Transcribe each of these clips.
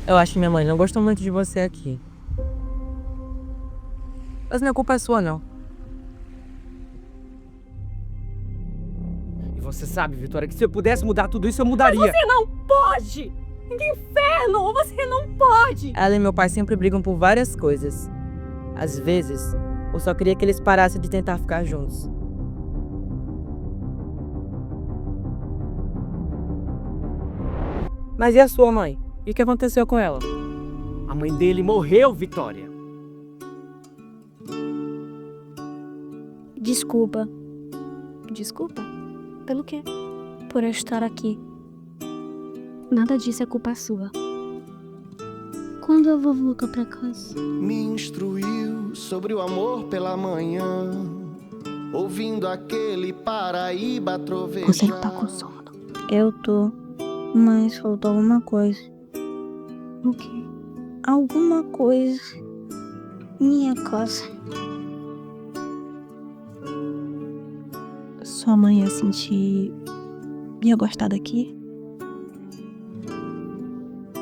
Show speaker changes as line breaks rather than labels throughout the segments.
Eu acho que minha mãe não gostou muito de você aqui. Mas não é culpa sua, não.
E você sabe, Vitória, que se eu pudesse mudar tudo isso, eu mudaria.
Mas você não pode! Que inferno! Você não pode!
Ela e meu pai sempre brigam por várias coisas. Às vezes, eu só queria que eles parassem de tentar ficar juntos. Mas e a sua mãe? E o que aconteceu com ela?
A mãe dele morreu, Vitória.
Desculpa. Desculpa? Pelo quê? Por eu estar aqui. Nada disso é culpa sua. Quando eu vou voltar pra casa?
Me instruiu sobre o amor pela manhã, ouvindo aquele Paraíba trovejar.
Você tá com sono? Eu tô, mas faltou alguma coisa. O quê? Alguma coisa. Minha casa. Sua mãe ia sentir... ia gostar daqui?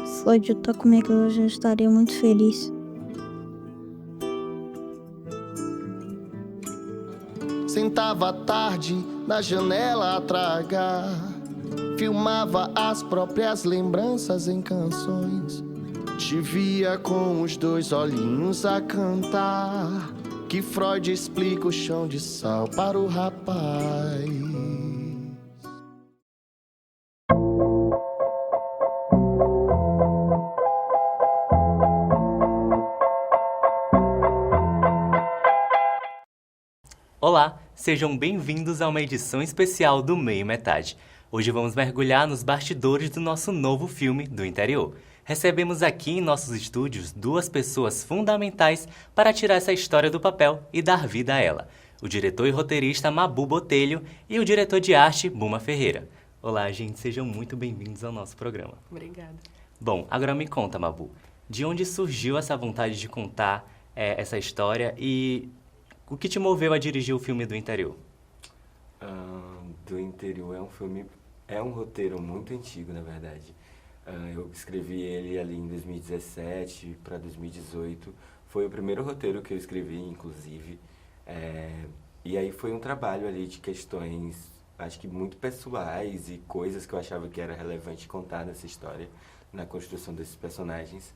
Só de estar comigo eu já estaria muito feliz.
Sentava à tarde na janela a tragar, filmava as próprias lembranças em canções. Te via com os dois olhinhos a cantar, que Freud explica o chão de sal para o rapaz.
Olá, sejam bem-vindos a uma edição especial do Meio Metade. Hoje vamos mergulhar nos bastidores do nosso novo filme do interior. Recebemos aqui em nossos estúdios duas pessoas fundamentais para tirar essa história do papel e dar vida a ela. O diretor e roteirista Mabu Botelho e o diretor de arte Buma Ferreira. Olá, gente, sejam muito bem-vindos ao nosso programa.
Obrigada.
Bom, agora me conta, Mabu, de onde surgiu essa vontade de contar essa história e o que te moveu a dirigir o filme do interior?
Do interior é um roteiro muito antigo, na verdade. Eu escrevi ele ali em 2017 para 2018. Foi o primeiro roteiro que eu escrevi, inclusive. E aí foi um trabalho ali de questões, acho que muito pessoais e coisas que eu achava que era relevante contar nessa história, na construção desses personagens.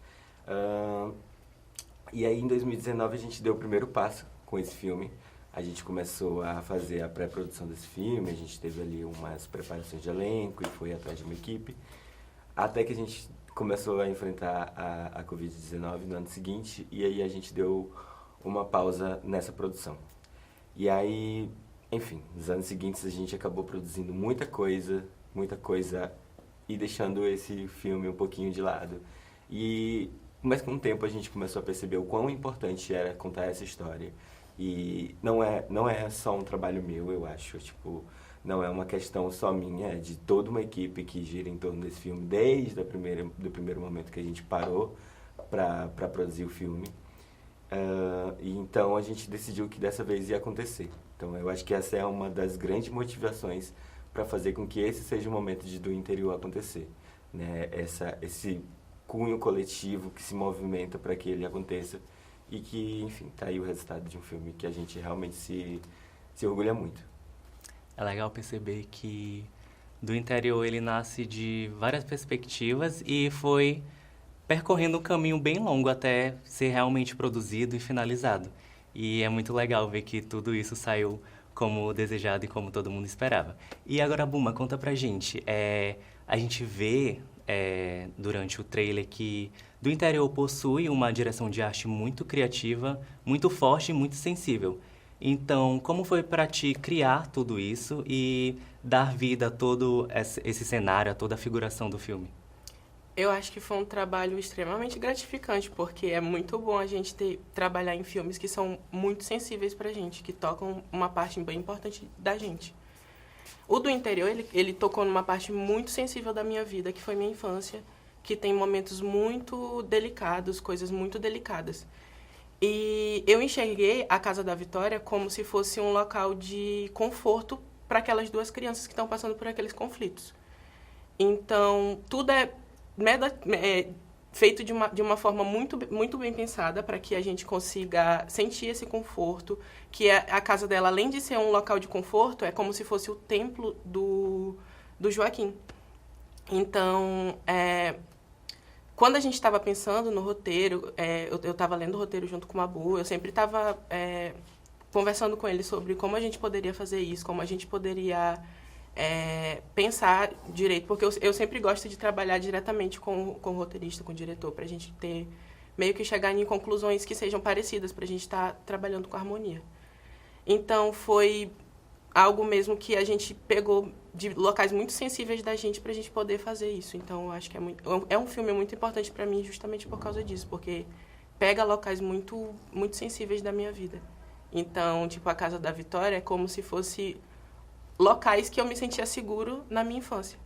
E aí em 2019 a gente deu o primeiro passo com esse filme. A gente começou a fazer a pré-produção desse filme, a gente teve ali umas preparações de elenco e foi atrás de uma equipe. Até que a gente começou a enfrentar a Covid-19 no ano seguinte, e aí a gente deu uma pausa nessa produção. E aí, enfim, nos anos seguintes a gente acabou produzindo muita coisa, e deixando esse filme um pouquinho de lado. Mas com o tempo a gente começou a perceber o quão importante era contar essa história. E não é só um trabalho meu, eu acho, não é uma questão só minha, é de toda uma equipe que gira em torno desse filme, desde do primeiro momento que a gente parou para produzir o filme. E então a gente decidiu que dessa vez ia acontecer. Então eu acho que essa é uma das grandes motivações para fazer com que esse seja o momento do interior acontecer, né? Esse cunho coletivo que se movimenta para que ele aconteça e que, enfim, tá aí o resultado de um filme que a gente realmente se orgulha muito.
É legal perceber que do interior ele nasce de várias perspectivas e foi percorrendo um caminho bem longo até ser realmente produzido e finalizado. E é muito legal ver que tudo isso saiu como desejado e como todo mundo esperava. E agora, Buma, conta pra gente. A gente vê durante o trailer que do interior possui uma direção de arte muito criativa, muito forte e muito sensível. Então, como foi para ti criar tudo isso e dar vida a todo esse cenário, a toda a figuração do filme?
Eu acho que foi um trabalho extremamente gratificante, porque é muito bom a gente trabalhar em filmes que são muito sensíveis pra gente, que tocam uma parte bem importante da gente. O do interior, ele tocou numa parte muito sensível da minha vida, que foi minha infância, que tem momentos muito delicados, coisas muito delicadas. E eu enxerguei a Casa da Vitória como se fosse um local de conforto para aquelas duas crianças que estão passando por aqueles conflitos. Então, tudo é feito de uma forma muito bem pensada para que a gente consiga sentir esse conforto, que a casa dela, além de ser um local de conforto, é como se fosse o templo do Joaquim. Então, quando a gente estava pensando no roteiro, eu estava lendo o roteiro junto com o Mabu, eu sempre estava conversando com ele sobre como a gente poderia fazer isso, como a gente poderia pensar direito, porque eu sempre gosto de trabalhar diretamente com o roteirista, com o diretor, para a gente ter, meio que chegar em conclusões que sejam parecidas, para a gente estar trabalhando com harmonia. Então, foi algo mesmo que a gente pegou de locais muito sensíveis da gente para a gente poder fazer isso. Então, eu acho que é um filme muito importante para mim justamente por causa disso, porque pega locais muito, muito sensíveis da minha vida. Então, tipo, a Casa da Vitória é como se fosse locais que eu me sentia seguro na minha infância.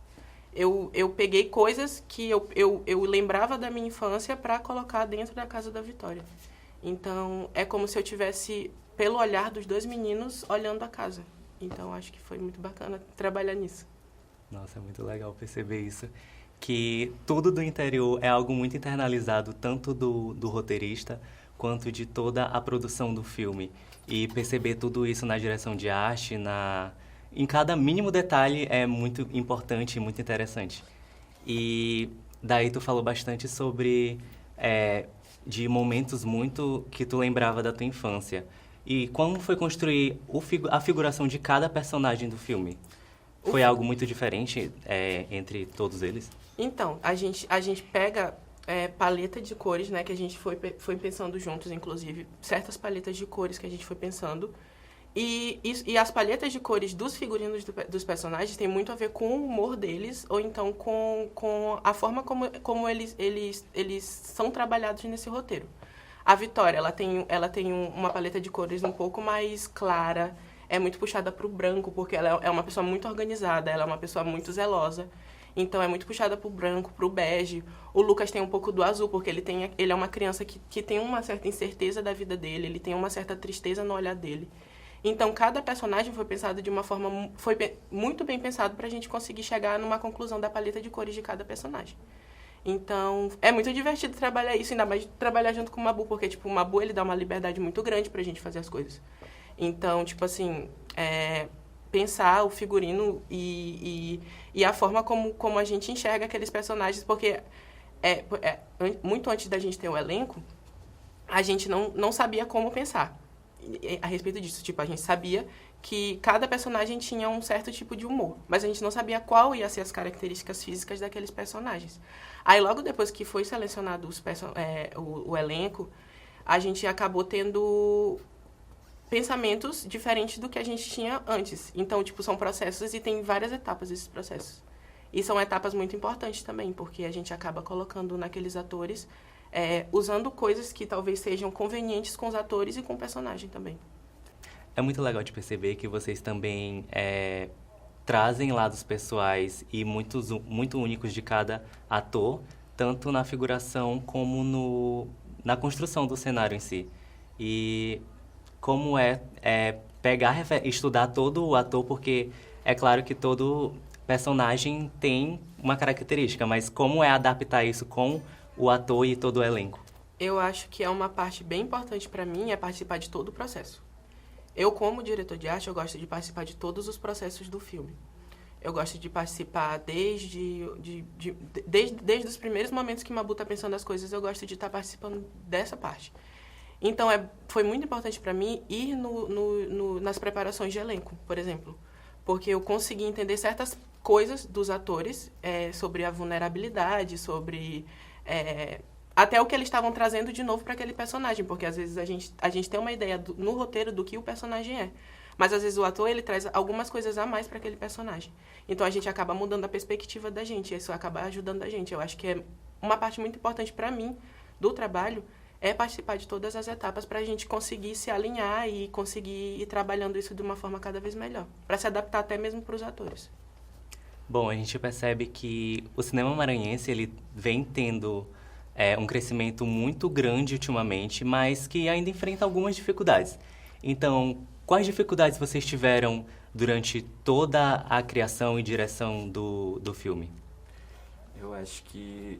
Eu peguei coisas que eu lembrava da minha infância para colocar dentro da Casa da Vitória. Então, é como se eu tivesse, pelo olhar dos dois meninos, olhando a casa. Então, acho que foi muito bacana trabalhar nisso.
Nossa, é muito legal perceber isso. Que tudo do interior é algo muito internalizado, tanto do roteirista, quanto de toda a produção do filme. E perceber tudo isso na direção de arte, em cada mínimo detalhe é muito importante e muito interessante. E daí tu falou bastante sobre de momentos muito que tu lembrava da tua infância. E como foi construir a figuração de cada personagem do filme? Foi algo muito diferente entre todos eles?
Então, a gente pega paleta de cores, né, que a gente foi pensando juntos, inclusive, certas paletas de cores que a gente foi pensando. E as paletas de cores dos figurinos dos personagens tem muito a ver com o humor deles, ou então com a forma como eles são trabalhados nesse roteiro. A Vitória, ela tem uma paleta de cores um pouco mais clara, é muito puxada para o branco, porque ela é uma pessoa muito organizada, ela é uma pessoa muito zelosa. Então, é muito puxada para o branco, para o bege. O Lucas tem um pouco do azul, porque ele é uma criança que tem uma certa incerteza da vida dele, ele tem uma certa tristeza no olhar dele. Então, cada personagem foi pensado de uma forma... Foi muito bem pensado para a gente conseguir chegar numa conclusão da paleta de cores de cada personagem. Então, é muito divertido trabalhar isso, ainda mais trabalhar junto com o Mabu, porque, tipo, o Mabu, ele dá uma liberdade muito grande pra gente fazer as coisas. Então, tipo assim, pensar o figurino e a forma como a gente enxerga aqueles personagens, porque muito antes da gente ter o elenco, a gente não sabia como pensar a respeito disso. Tipo, a gente sabia que cada personagem tinha um certo tipo de humor, mas a gente não sabia qual ia ser as características físicas daqueles personagens. Aí, logo depois que foi selecionado o elenco, a gente acabou tendo pensamentos diferentes do que a gente tinha antes. Então, tipo, são processos e tem várias etapas desses processos. E são etapas muito importantes também, porque a gente acaba colocando naqueles atores, usando coisas que talvez sejam convenientes com os atores e com o personagem também.
É muito legal de perceber que vocês também trazem lados pessoais e muito únicos de cada ator, tanto na figuração como na construção do cenário em si. E como estudar todo o ator, porque é claro que todo personagem tem uma característica, mas como adaptar isso com o ator e todo o elenco?
Eu acho que é uma parte bem importante para mim, participar de todo o processo. Eu, como diretor de arte, eu gosto de participar de todos os processos do filme. Eu gosto de participar desde os primeiros momentos que o Mabu está pensando as coisas, eu gosto de estar participando dessa parte. Então, foi muito importante para mim ir nas preparações de elenco, por exemplo, porque eu consegui entender certas coisas dos atores sobre a vulnerabilidade, sobre até o que eles estavam trazendo de novo para aquele personagem, porque às vezes a gente tem uma ideia no roteiro do que o personagem é, mas às vezes o ator ele traz algumas coisas a mais para aquele personagem. Então a gente acaba mudando a perspectiva da gente, isso acaba ajudando a gente. Eu acho que é uma parte muito importante para mim do trabalho participar de todas as etapas para a gente conseguir se alinhar e conseguir ir trabalhando isso de uma forma cada vez melhor, para se adaptar até mesmo para os atores.
Bom, a gente percebe que o cinema maranhense ele vem tendo um crescimento muito grande ultimamente, mas que ainda enfrenta algumas dificuldades. Então, quais dificuldades vocês tiveram durante toda a criação e direção do filme?
Eu acho que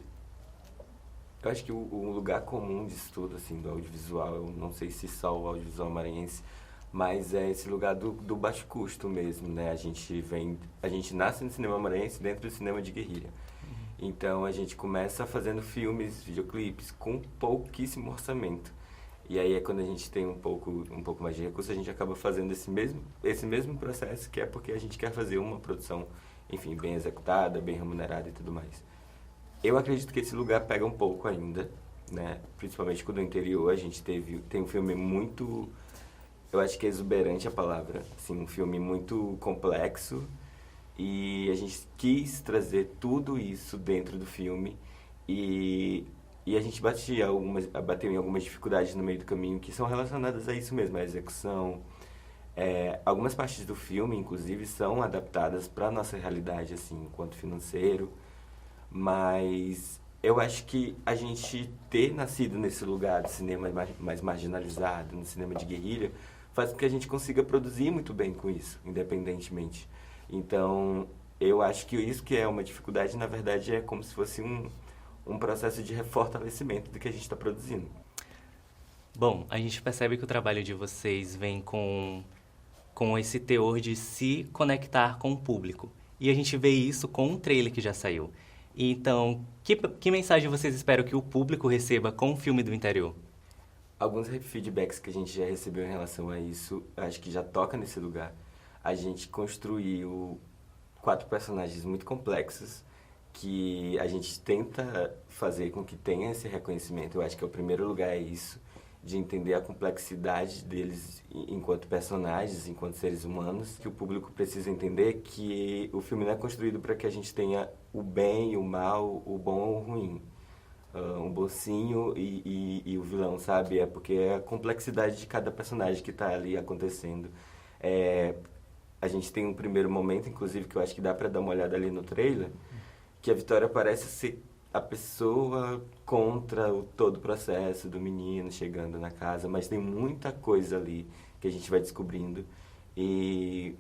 Eu acho que o lugar comum disso tudo, assim, do audiovisual, eu não sei se só o audiovisual maranhense, mas é esse lugar do baixo custo mesmo, né? A gente nasce no cinema maranhense dentro do cinema de guerrilha. Então a gente começa fazendo filmes, videoclipes com pouquíssimo orçamento. E aí é quando a gente tem um pouco mais de recurso, a gente acaba fazendo esse mesmo processo, que é porque a gente quer fazer uma produção, enfim, bem executada, bem remunerada e tudo mais. Eu acredito que esse lugar pega um pouco ainda, né? Principalmente quando no interior a gente tem um filme muito, eu acho que é exuberante a palavra, assim, um filme muito complexo, e a gente quis trazer tudo isso dentro do filme, e a gente bateu em algumas dificuldades no meio do caminho que são relacionadas a isso mesmo, a execução. Algumas partes do filme, inclusive, são adaptadas para a nossa realidade, assim, enquanto financeiro. Mas eu acho que a gente ter nascido nesse lugar de cinema mais marginalizado, no cinema de guerrilha, faz com que a gente consiga produzir muito bem com isso, independentemente. Então, eu acho que isso que é uma dificuldade, na verdade, é como se fosse um processo de refortalecimento do que a gente está produzindo.
Bom, a gente percebe que o trabalho de vocês vem com esse teor de se conectar com o público. E a gente vê isso com um trailer que já saiu. Então, que mensagem vocês esperam que o público receba com o filme do interior?
Alguns feedbacks que a gente já recebeu em relação a isso, acho que já toca nesse lugar. A gente construiu 4 personagens muito complexos que a gente tenta fazer com que tenha esse reconhecimento. Eu acho que o primeiro lugar é isso, de entender a complexidade deles enquanto personagens, enquanto seres humanos, que o público precisa entender que o filme não é construído para que a gente tenha o bem e o mal, o bom ou o ruim. Um mocinho e o vilão, sabe? É porque é a complexidade de cada personagem que está ali acontecendo. A gente tem um primeiro momento, inclusive, que eu acho que dá para dar uma olhada ali no trailer, que a Vitória parece ser a pessoa contra todo o processo do menino chegando na casa, mas tem muita coisa ali que a gente vai descobrindo e,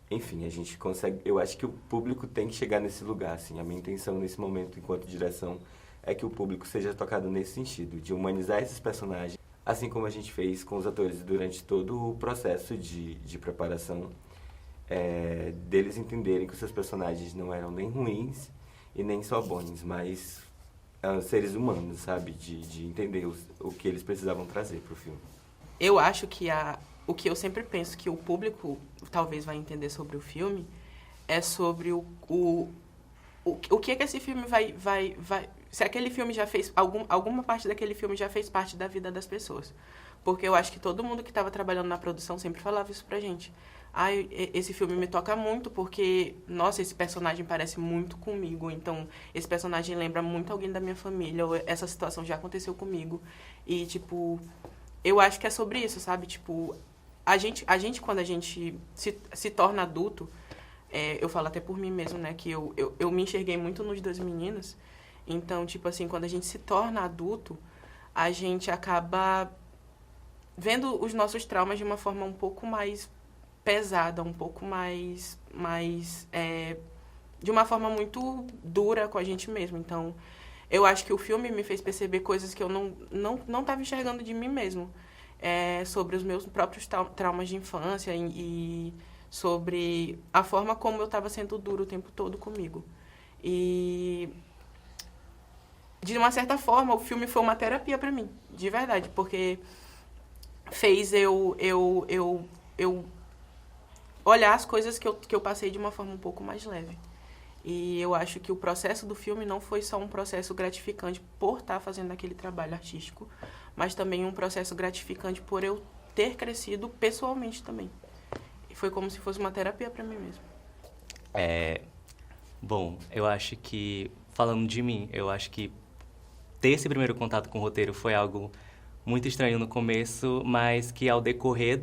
enfim, a gente consegue. Eu acho que o público tem que chegar nesse lugar, assim. A minha intenção nesse momento, enquanto direção, é que o público seja tocado nesse sentido, de humanizar esses personagens, assim como a gente fez com os atores durante todo o processo de preparação, deles entenderem que os seus personagens não eram nem ruins e nem só bons, mas seres humanos, sabe? De entender o que eles precisavam trazer para o filme.
Eu acho que o que eu sempre penso que o público talvez vai entender sobre o filme é sobre o que esse filme vai se aquele filme já fez alguma parte daquele filme já fez parte da vida das pessoas. Porque eu acho que todo mundo que estava trabalhando na produção sempre falava isso pra gente. Esse filme me toca muito porque, nossa, esse personagem parece muito comigo. Então, esse personagem lembra muito alguém da minha família. Ou essa situação já aconteceu comigo. E, tipo, eu acho que é sobre isso, sabe? Tipo, a gente quando a gente se torna adulto, eu falo até por mim mesmo, né? Que eu me enxerguei muito nos 2 meninos. Então, tipo assim, quando a gente se torna adulto, a gente acaba vendo os nossos traumas de uma forma um pouco mais pesada, um pouco mais de uma forma muito dura com a gente mesmo. Então, eu acho que o filme me fez perceber coisas que eu não estava enxergando de mim mesmo. Sobre os meus próprios traumas de infância e sobre a forma como eu estava sendo duro o tempo todo comigo. E, de uma certa forma, o filme foi uma terapia para mim, de verdade, porque fez eu olhar as coisas que eu passei de uma forma um pouco mais leve. E eu acho que o processo do filme não foi só um processo gratificante por estar fazendo aquele trabalho artístico, mas também um processo gratificante por eu ter crescido pessoalmente também. E foi como se fosse uma terapia para mim mesmo.
Bom, eu acho que, falando de mim, eu acho que ter esse primeiro contato com o roteiro foi algo muito estranho no começo, mas que ao decorrer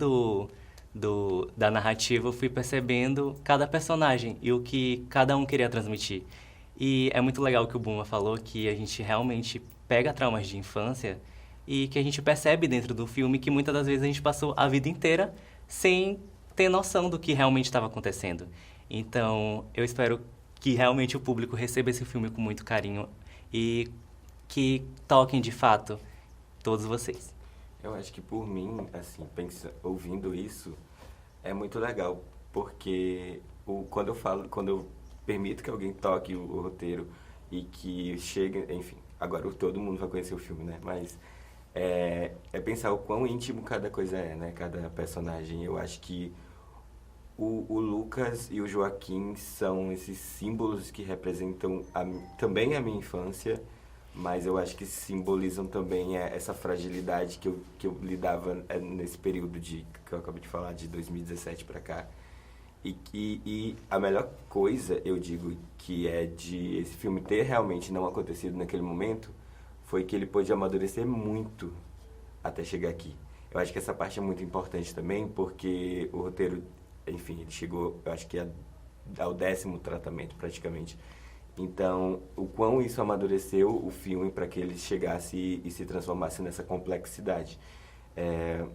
da narrativa eu fui percebendo cada personagem e o que cada um queria transmitir. E é muito legal o que o Buma falou, que a gente realmente pega traumas de infância e que a gente percebe dentro do filme que muitas das vezes a gente passou a vida inteira sem ter noção do que realmente estava acontecendo. Então, eu espero que realmente o público receba esse filme com muito carinho e que toquem de fato todos vocês.
Eu acho que por mim, assim, ouvindo isso, é muito legal, porque quando eu permito que alguém toque o roteiro e que chegue, enfim, agora todo mundo vai conhecer o filme, né? Mas é pensar o quão íntimo cada coisa é, né? Cada personagem. Eu acho que o Lucas e o Joaquim são esses símbolos que representam também a minha infância, mas eu acho que simbolizam também essa fragilidade que eu lidava nesse período que eu acabei de falar, de 2017 para cá. E a melhor coisa, eu digo, que é de esse filme ter realmente não acontecido naquele momento, foi que ele pôde amadurecer muito até chegar aqui. Eu acho que essa parte é muito importante também, porque o roteiro, enfim, ele chegou, eu acho que ao 10º tratamento praticamente. Então, o quão isso amadureceu o filme para que ele chegasse e se transformasse nessa complexidade.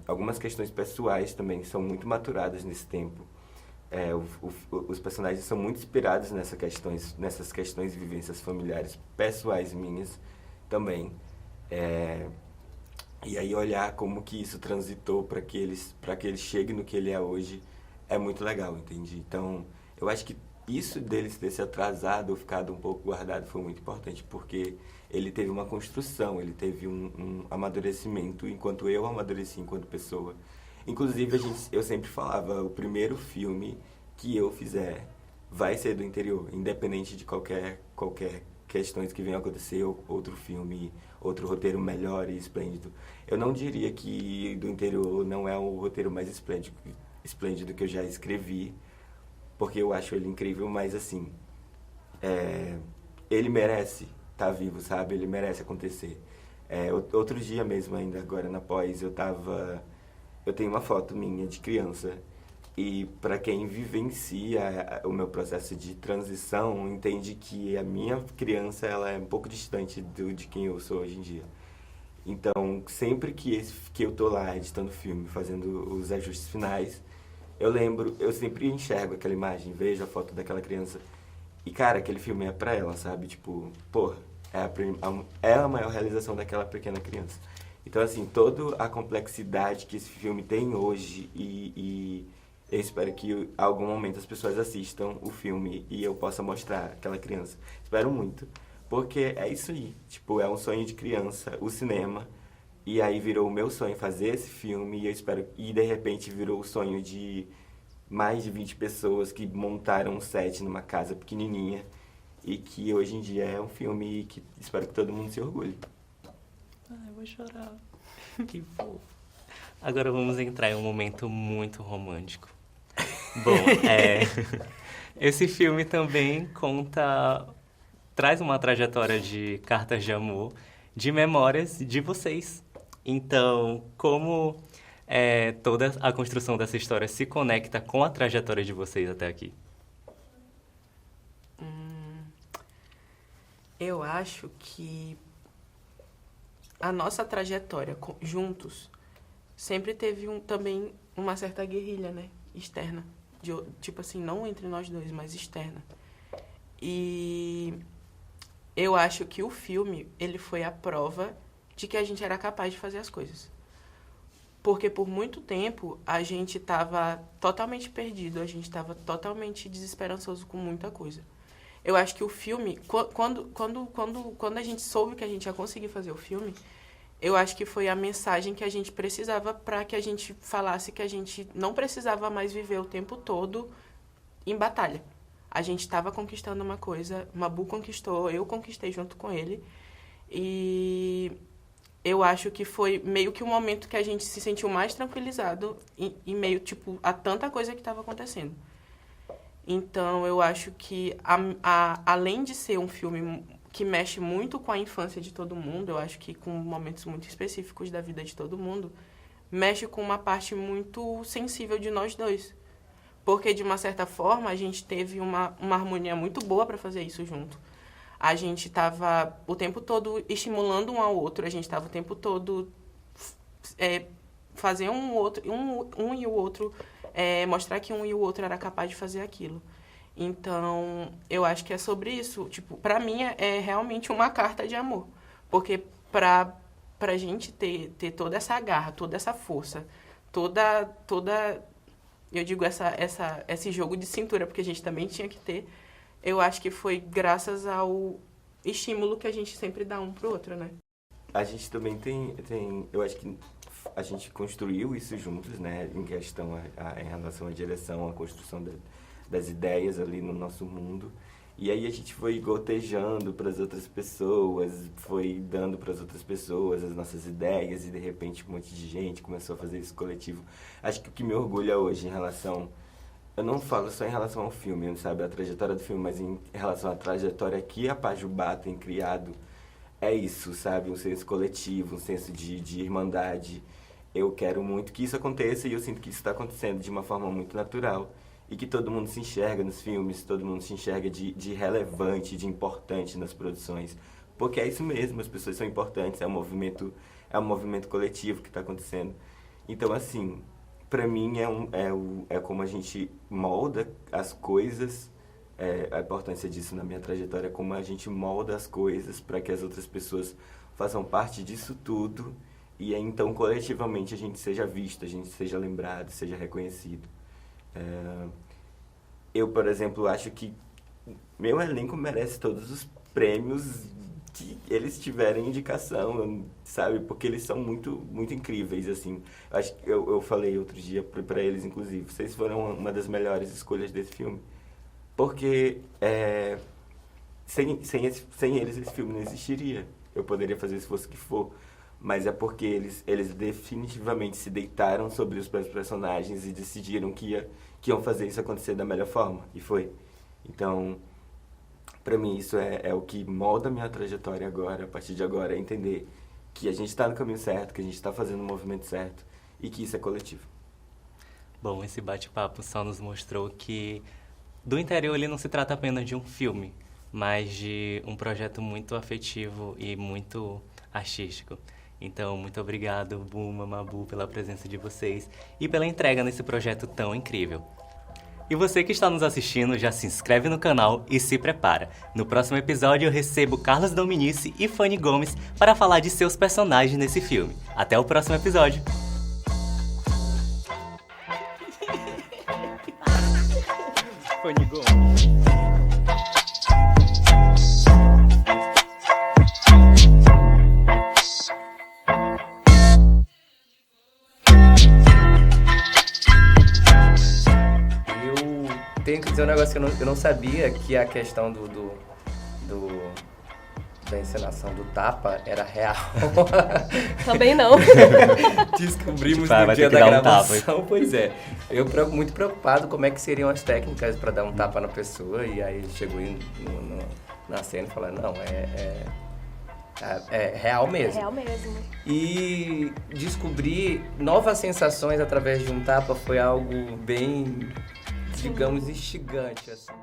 Algumas questões pessoais também são muito maturadas nesse tempo. Os personagens são muito inspirados nessas questões de vivências familiares pessoais minhas também. E aí olhar como que isso transitou para que ele chegue no que ele é hoje é muito legal, entende? Então, eu acho que isso deles ter se atrasado ou ficado um pouco guardado foi muito importante, porque ele teve uma construção, ele teve um amadurecimento, enquanto eu amadureci enquanto pessoa. Inclusive, eu sempre falava, o primeiro filme que eu fizer vai ser do interior, independente de qualquer questões que venham a acontecer, outro filme, outro roteiro melhor e esplêndido. Eu não diria que do interior não é o roteiro mais esplêndido que eu já escrevi, porque eu acho ele incrível, mas assim, ele merece estar vivo, sabe? Ele merece acontecer. Outro dia mesmo, ainda agora na pós, eu tenho uma foto minha de criança, e para quem vivencia o meu processo de transição, entende que a minha criança ela é um pouco distante de quem eu sou hoje em dia. Então, sempre que eu tô lá editando o filme, fazendo os ajustes finais, eu sempre enxergo aquela imagem, vejo a foto daquela criança. E, cara, aquele filme é pra ela, sabe? Tipo, porra, é a maior realização daquela pequena criança. Então, assim, toda a complexidade que esse filme tem hoje e eu espero que em algum momento as pessoas assistam o filme e eu possa mostrar aquela criança. Espero muito, porque é isso aí. Tipo, é um sonho de criança, o cinema. E aí virou o meu sonho fazer esse filme e eu espero... E de repente virou o sonho de mais de 20 pessoas que montaram um set numa casa pequenininha e que hoje em dia é um filme que espero que todo mundo se orgulhe.
Ai, eu vou chorar. Que fofo. Agora vamos entrar em um momento muito romântico. Bom, esse filme também traz uma trajetória de cartas de amor, de memórias de vocês. Então, como toda a construção dessa história se conecta com a trajetória de vocês até aqui?
Eu acho que a nossa trajetória juntos sempre teve também uma certa guerrilha, né? Externa. Tipo assim, não entre nós dois, mas externa. E eu acho que o filme, ele foi a prova de que a gente era capaz de fazer as coisas. Porque por muito tempo a gente estava totalmente perdido, a gente estava totalmente desesperançoso com muita coisa. Eu acho que o filme, quando a gente soube que a gente ia conseguir fazer o filme, eu acho que foi a mensagem que a gente precisava para que a gente falasse que a gente não precisava mais viver o tempo todo em batalha. A gente estava conquistando uma coisa, Mabu conquistou, eu conquistei junto com ele. E eu acho que foi meio que o momento que a gente se sentiu mais tranquilizado em meio, tipo, a tanta coisa que estava acontecendo. Então, eu acho que, além de ser um filme que mexe muito com a infância de todo mundo, eu acho que com momentos muito específicos da vida de todo mundo, mexe com uma parte muito sensível de nós dois. Porque, de uma certa forma, a gente teve uma harmonia muito boa para fazer isso junto. A gente estava o tempo todo estimulando um ao outro, a gente estava o tempo todo fazendo um e o outro, mostrar que um e o outro era capaz de fazer aquilo. Então, eu acho que é sobre isso. Tipo, para mim, é realmente uma carta de amor. Porque pra gente ter toda essa garra, toda essa força, toda eu digo, esse jogo de cintura, porque a gente também tinha que ter, eu acho que foi graças ao estímulo que a gente sempre dá um pro outro, né?
A gente também tem eu acho que a gente construiu isso juntos, né, em questão em relação à direção, à construção das ideias ali no nosso mundo. E aí a gente foi gotejando para as outras pessoas, foi dando para as outras pessoas as nossas ideias e de repente um monte de gente começou a fazer isso coletivo. Acho que o que me orgulha hoje em relação, eu não falo só em relação ao filme, sabe, a trajetória do filme, mas em relação à trajetória que a Pajubá tem criado, é isso, sabe, um senso coletivo, um senso de irmandade. Eu quero muito que isso aconteça e eu sinto que isso está acontecendo de uma forma muito natural. E que todo mundo se enxerga nos filmes, todo mundo se enxerga de relevante, de importante nas produções. Porque é isso mesmo, as pessoas são importantes, é um movimento coletivo que está acontecendo. Então, assim, para mim é como a gente molda as coisas, a importância disso na minha trajetória, é como a gente molda as coisas para que as outras pessoas façam parte disso tudo e então coletivamente a gente seja visto, a gente seja lembrado, seja reconhecido. Eu, por exemplo, acho que meu elenco merece todos os prêmios que eles tiverem indicação, sabe? Porque eles são muito, muito incríveis, assim. Acho que eu falei outro dia para eles, inclusive, vocês foram uma das melhores escolhas desse filme. Porque sem eles esse filme não existiria. Eu poderia fazer se fosse o que for. Mas é porque eles definitivamente se deitaram sobre os personagens e decidiram que iam fazer isso acontecer da melhor forma. E foi. Então, pra mim, isso é o que molda a minha trajetória agora, a partir de agora, é entender que a gente está no caminho certo, que a gente está fazendo o movimento certo e que isso é coletivo.
Bom, esse bate-papo só nos mostrou que Do Interior ele não se trata apenas de um filme, mas de um projeto muito afetivo e muito artístico. Então, muito obrigado, Buma, Mabu, pela presença de vocês e pela entrega nesse projeto tão incrível. E você que está nos assistindo, já se inscreve no canal e se prepara. No próximo episódio eu recebo Carlos Dominici e Fanny Gomes para falar de seus personagens nesse filme. Até o próximo episódio! Fanny Gomes.
Tenho que dizer um negócio que eu não sabia, que a questão da encenação do tapa era real.
Também não.
Descobrimos
Tipo,
no dia da gravação.
tapa.
Pois é. Eu muito preocupado como é que seriam as técnicas para dar um tapa na pessoa. E aí ele chegou na cena e falou, não, é real mesmo.
É real mesmo.
E descobrir novas sensações através de um tapa foi algo bem, digamos, instigante, assim.